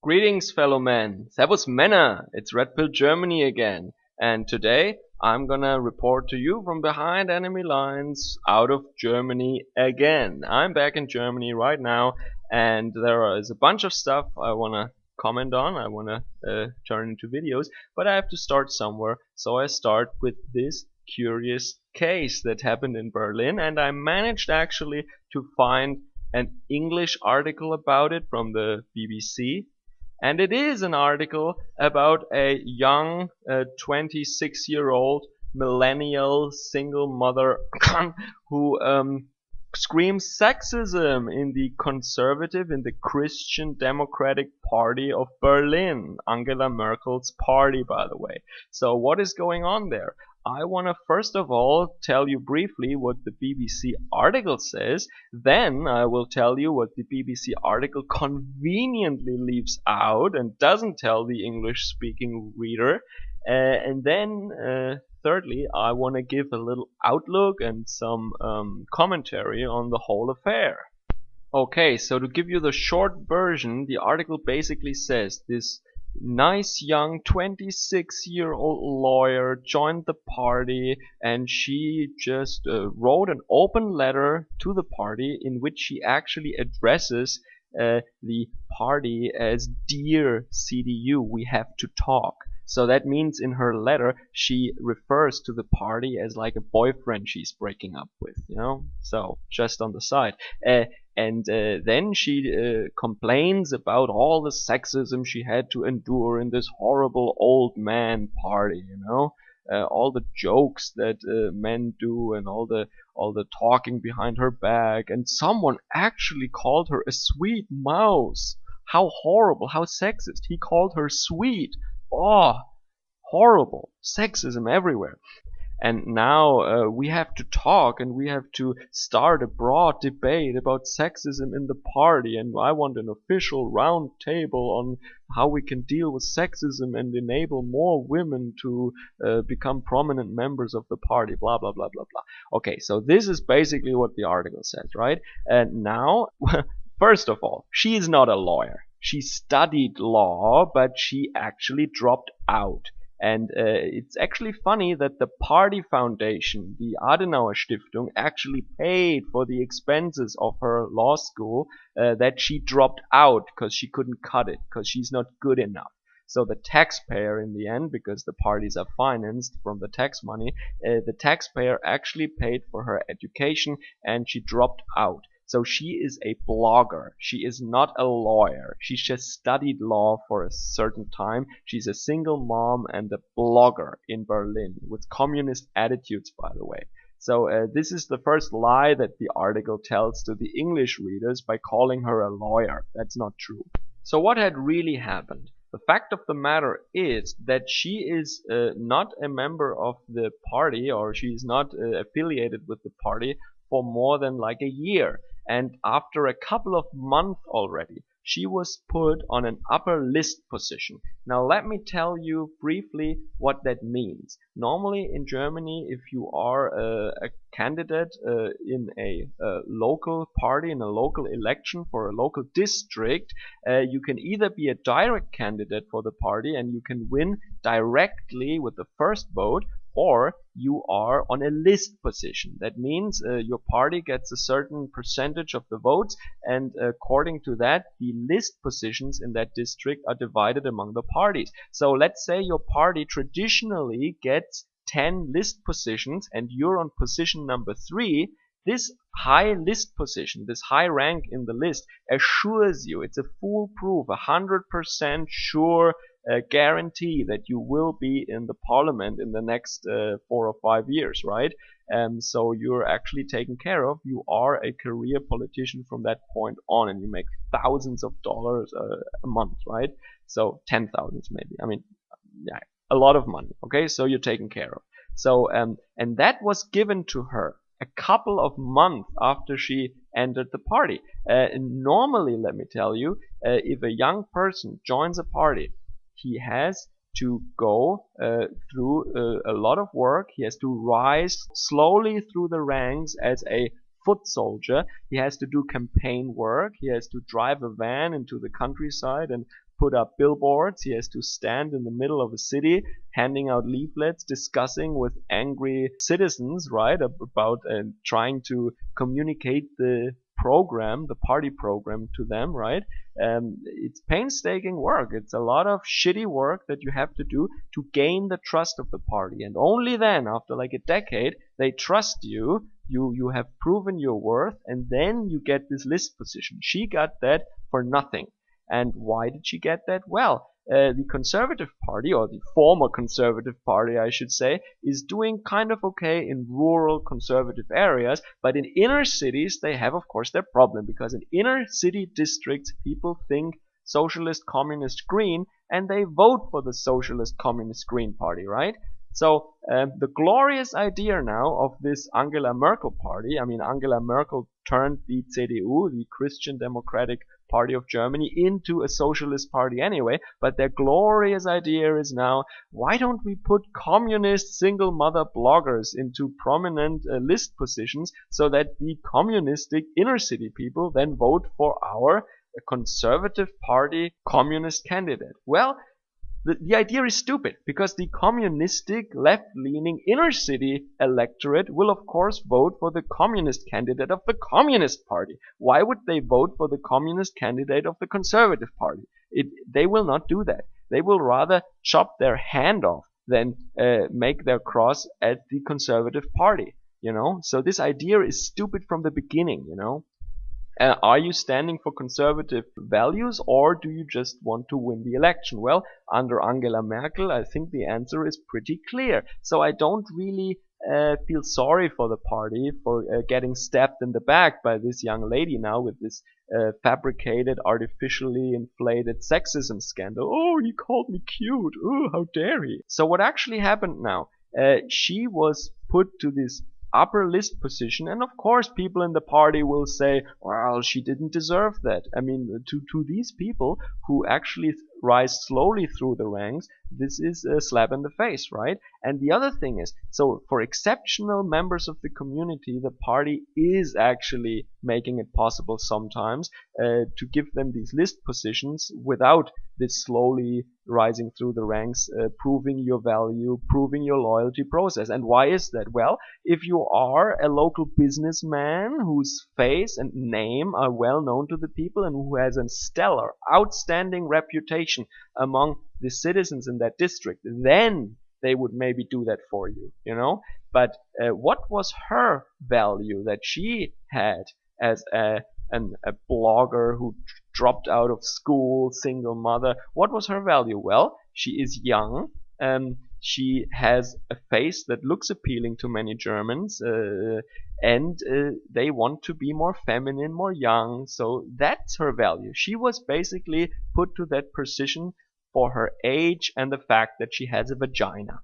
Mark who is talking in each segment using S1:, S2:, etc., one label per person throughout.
S1: Greetings, fellow men. Servus Männer. It's Red Pill Germany again. And today I'm gonna report to you from behind enemy lines out of Germany again. I'm back in Germany right now, and there is a bunch of stuff I wanna comment on. I wanna turn into videos, but I have to start somewhere. So I start with this curious case that happened in Berlin, and I managed actually to find an English article about it from the BBC. And it is an article about a young 26-year-old millennial single mother who screams sexism in the Christian Democratic Party of Berlin, Angela Merkel's party, by the way. So what is going on there? I want to first of all tell you briefly what the BBC article says, then I will tell you what the BBC article conveniently leaves out and doesn't tell the English-speaking reader, and then thirdly, I want to give a little outlook and some commentary on the whole affair. Okay, so to give you the short version, the article basically says this nice young 26-year-old lawyer joined the party, and she just wrote an open letter to the party in which she actually addresses the party as "Dear CDU, we have to talk." So that means in her letter she refers to the party as like a boyfriend she's breaking up with, you know? So just on the side. And then she complains about all the sexism she had to endure in this horrible old man party, you know? All the jokes that men do, and all the talking behind her back, and someone actually called her a sweet mouse. How horrible, how sexist. He called her sweet. Oh, horrible. Sexism everywhere. And now we have to talk, and we have to start a broad debate about sexism in the party, and I want an official round table on how we can deal with sexism and enable more women to become prominent members of the party, blah blah blah blah blah. Okay, so this is basically what the article says, right? And now, first of all, she is not a lawyer. She studied law, but she actually dropped out. And it's actually funny that the party foundation, the Adenauer Stiftung, actually paid for the expenses of her law school that she dropped out because she couldn't cut it, because she's not good enough. So the taxpayer in the end, because the parties are financed from the tax money, the taxpayer actually paid for her education, and she dropped out. So she is a blogger. She is not a lawyer. She just studied law for a certain time. She's a single mom and a blogger in Berlin with communist attitudes, by the way. So this is the first lie that the article tells to the English readers by calling her a lawyer. That's not true. So what had really happened? The fact of the matter is that she is not a member of the party, or she's not affiliated with the party for more than like a year. And after a couple of months already, she was put on an upper list position. Now let me tell you briefly what that means. Normally in Germany, if you are a candidate in a local party, in a local election for a local district, you can either be a direct candidate for the party and you can win directly with the first vote, or you are on a list position. That means your party gets a certain percentage of the votes, and according to that, the list positions in that district are divided among the parties. So let's say your party traditionally gets 10 list positions and you're on position number 3. This high list position, this high rank in the list, assures you, it's a foolproof, 100% sure guarantee that you will be in the parliament in the next 4 or 5 years, right? So you're actually taken care of. You are a career politician from that point on, and you make thousands of dollars a month, right? So 10,000 maybe. I mean, yeah, a lot of money. Okay, so you're taken care of. So and that was given to her a couple of months after she entered the party. Normally, let me tell you, if a young person joins a party, he has to go through a lot of work. He has to rise slowly through the ranks as a foot soldier. He has to do campaign work. He has to drive a van into the countryside and put up billboards. He has to stand in the middle of a city handing out leaflets, discussing with angry citizens, right, about trying to communicate the program, the party program to them, right? It's painstaking work. It's a lot of shitty work that you have to do to gain the trust of the party. And only then, after like a decade, they trust you. You have proven your worth, and then you get this list position. She got that for nothing. And why did she get that? Well, the Conservative Party, or the former Conservative Party, I should say, is doing kind of okay in rural conservative areas, but in inner cities, they have, of course, their problem, because in inner city districts, people think socialist, communist, green, and they vote for the socialist, communist, green party, right? So the glorious idea now of this Angela Merkel party, I mean, Angela Merkel turned the CDU, the Christian Democratic Party of Germany, into a socialist party anyway, but their glorious idea is now, why don't we put communist single mother bloggers into prominent list positions so that the communistic inner city people then vote for our Conservative Party communist candidate? Well, the idea is stupid, because the communistic, left-leaning inner city electorate will of course vote for the communist candidate of the Communist Party. Why would they vote for the communist candidate of the Conservative Party? They will not do that. They will rather chop their hand off than make their cross at the Conservative Party. So this idea is stupid from the beginning. Are you standing for conservative values, or do you just want to win the election? Well, under Angela Merkel, I think the answer is pretty clear. So I don't really feel sorry for the party for getting stabbed in the back by this young lady now with this fabricated, artificially inflated sexism scandal. Oh, he called me cute. Oh, how dare he? So what actually happened now? She was put to this upper list position, and of course people in the party will say, well, she didn't deserve that. I mean, to these people who actually rise slowly through the ranks, this is a slap in the face, right? And the other thing is, so for exceptional members of the community, the party is actually making it possible sometimes to give them these list positions without this slowly rising through the ranks, proving your value, proving your loyalty process. And why is that? Well, if you are a local businessman whose face and name are well known to the people and who has a stellar, outstanding reputation among the citizens in that district, then they would maybe do that for you, But what was her value that she had as a blogger who dropped out of school, single mother? What was her value? Well, she is young. She has a face that looks appealing to many Germans, and they want to be more feminine, more young. So that's her value. She was basically put to that position for her age and the fact that she has a vagina,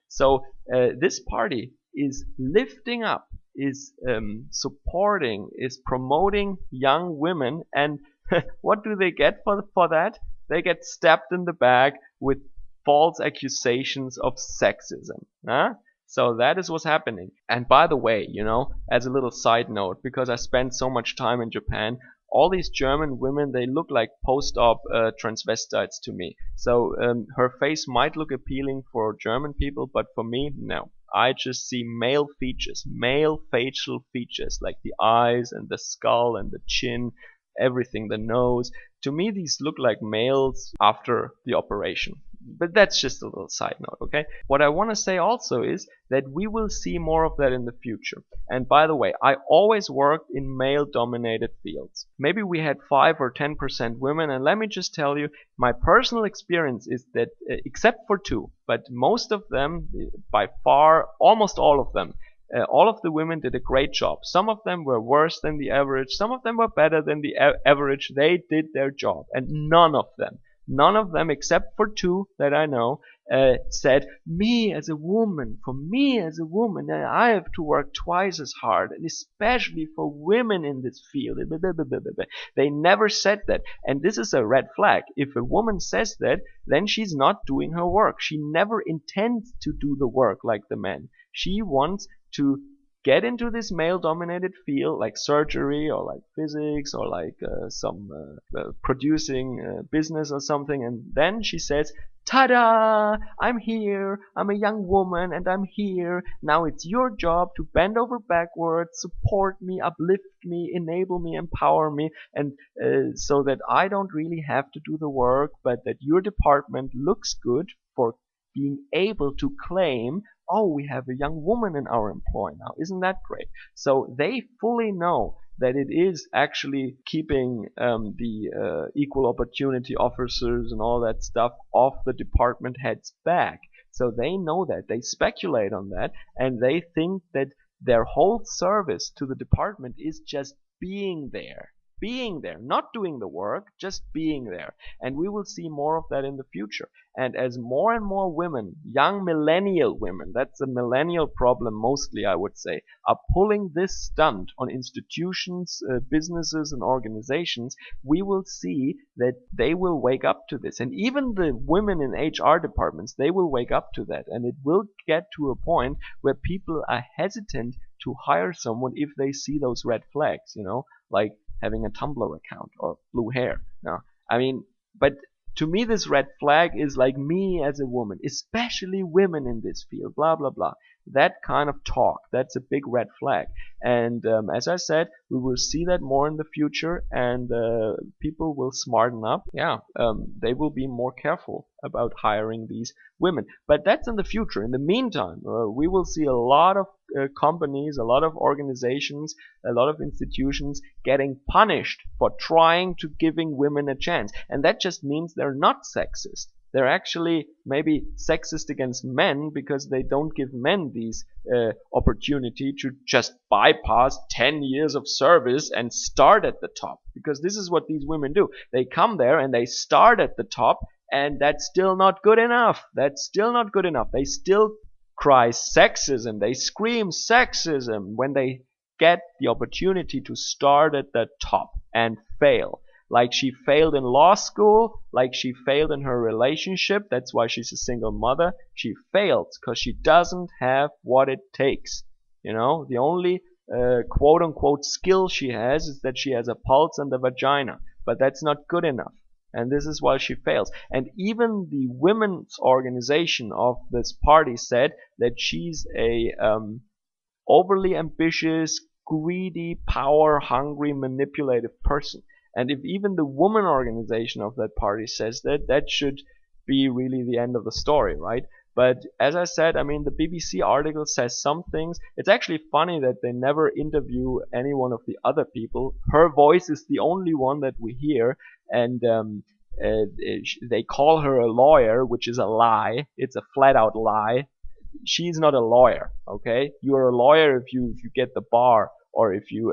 S1: So this party is lifting up, is supporting, is promoting young women, and what do they get for that? They get stabbed in the back with false accusations of sexism. Huh? So that is what's happening. And by the way, as a little side note, because I spent so much time in Japan, all these German women, they look like post-op transvestites to me. So her face might look appealing for German people, but for me, no. I just see male features, male facial features, like the eyes and the skull and the chin, everything, the nose. To me, these look like males after the operation. But that's just a little side note, okay? What I want to say also is that we will see more of that in the future. And by the way, I always worked in male-dominated fields. Maybe we had 5 or 10% women, and let me just tell you, my personal experience is that, except for 2, but most of them, by far, almost all of them, all of the women did a great job. Some of them were worse than the average, some of them were better than the average. They did their job, and none of them, except for 2 that I know, said, for me as a woman, I have to work twice as hard, and especially for women in this field. They never said that, and this is a red flag. If a woman says that, then she's not doing her work. She never intends to do the work like the man. She wants to get into this male-dominated field like surgery or like physics or like some producing business or something, and then she says, "Ta-da! I'm here. I'm a young woman and I'm here. Now it's your job to bend over backwards, support me, uplift me, enable me, empower me, and so that I don't really have to do the work, but that your department looks good for being able to claim, oh, we have a young woman in our employ now. Isn't that great?" So they fully know that it is actually keeping the equal opportunity officers and all that stuff off the department heads back. So they know that. They speculate on that, and they think that their whole service to the department is just being there. Being there, not doing the work, just being there. And we will see more of that in the future. And as more and more women, young millennial women, that's a millennial problem mostly, I would say, are pulling this stunt on institutions, businesses, and organizations, we will see that they will wake up to this. And even the women in HR departments, they will wake up to that. And it will get to a point where people are hesitant to hire someone if they see those red flags, like having a Tumblr account or blue hair. No, I mean, but to me, this red flag is like me as a woman, especially women in this field, blah, blah, blah. That kind of talk, that's a big red flag. And as I said, we will see that more in the future, and people will smarten up. Yeah, they will be more careful about hiring these women. But that's in the future. In the meantime, we will see a lot of companies, a lot of organizations, a lot of institutions getting punished for trying to giving women a chance. And that just means they're not sexist. They're actually maybe sexist against men because they don't give men these opportunity to just bypass 10 years of service and start at the top. Because this is what these women do. They come there and they start at the top, and that's still not good enough. That's still not good enough. They still cry sexism. They scream sexism when they get the opportunity to start at the top and fail. Like she failed in law school, like she failed in her relationship. That's why she's a single mother. She failed because she doesn't have what it takes. The only quote unquote skill she has is that she has a pulse and a vagina. But that's not good enough. And this is why she fails. And even the women's organization of this party said that she's a overly ambitious, greedy, power-hungry, manipulative person. And if even the woman organization of that party says that, that should be really the end of the story, right? But as I said, I mean, the BBC article says some things. It's actually funny that they never interview any one of the other people. Her voice is the only one that we hear, and they call her a lawyer, which is a lie. It's a flat-out lie. She's not a lawyer, okay? You're a lawyer if you get the bar, or if you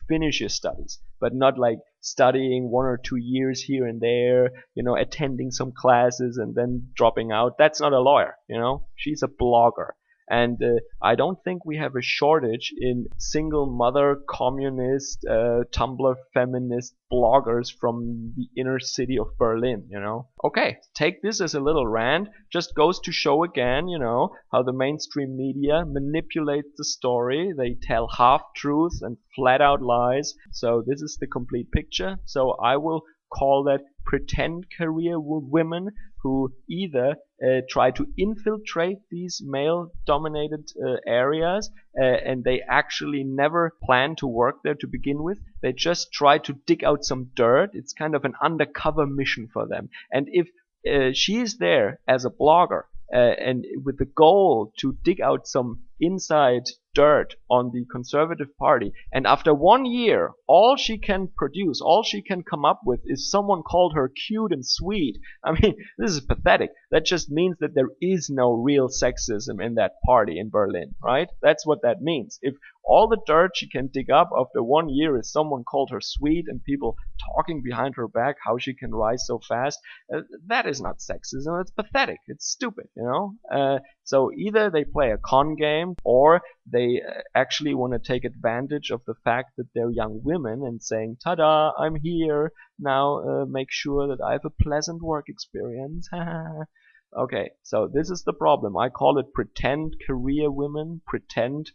S1: finish your studies, but not like studying 1 or 2 years here and there, attending some classes and then dropping out. That's not a lawyer, She's a blogger. And I don't think we have a shortage in single mother communist Tumblr feminist bloggers from the inner city of Berlin, Okay, take this as a little rant. Just goes to show again, how the mainstream media manipulates the story. They tell half-truths and flat-out lies. So this is the complete picture. So I will call that pretend career women who either try to infiltrate these male-dominated areas and they actually never plan to work there to begin with. They just try to dig out some dirt. It's kind of an undercover mission for them. And if she is there as a blogger and with the goal to dig out some inside dirt on the Conservative Party, and after 1 year, all she can produce, all she can come up with is someone called her cute and sweet. I mean, this is pathetic. That just means that there is no real sexism in that party in Berlin, right? That's what that means. If all the dirt she can dig up after 1 year is someone called her sweet and people talking behind her back how she can rise so fast, that is not sexism. It's pathetic. It's stupid, So either they play a con game or they actually want to take advantage of the fact that they're young women and saying, "Ta-da, I'm here. Now make sure that I have a pleasant work experience." Okay, so this is the problem. I call it pretend career women, pretend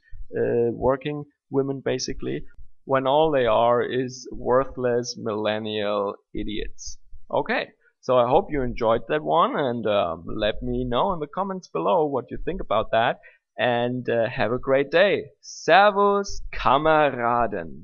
S1: working women basically, when all they are is worthless millennial idiots. Okay, so I hope you enjoyed that one, and let me know in the comments below what you think about that. And have a great day. Servus, Kameraden.